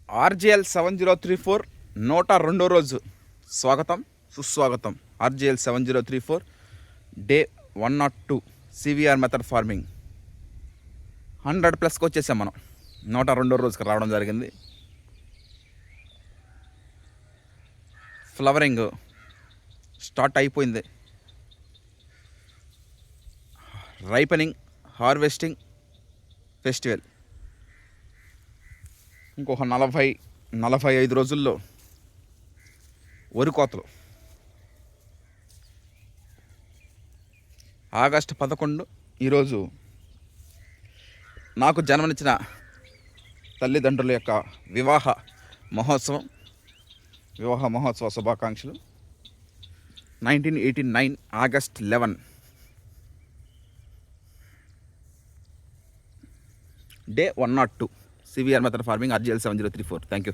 RGL 7034 102వ రోజు స్వాగతం సుస్వాగతం. RGL 7034 day 102 CVR method farming 100+ వచ్చేసాం. మనం 102వ రోజుకి రావడం జరిగింది. ఫ్లవరింగ్ స్టార్ట్ అయిపోయింది. రైపనింగ్, హార్వెస్టింగ్, ఫెస్టివల్ ఇంకొక 40-45 రోజుల్లో వరి కోతలు. ఆగస్టు 11 ఈరోజు నాకు జన్మనిచ్చిన తల్లిదండ్రుల యొక్క వివాహ మహోత్సవ శుభాకాంక్షలు. 1989 August 11 day 102 CVR method farming RGL 7034. Thank you.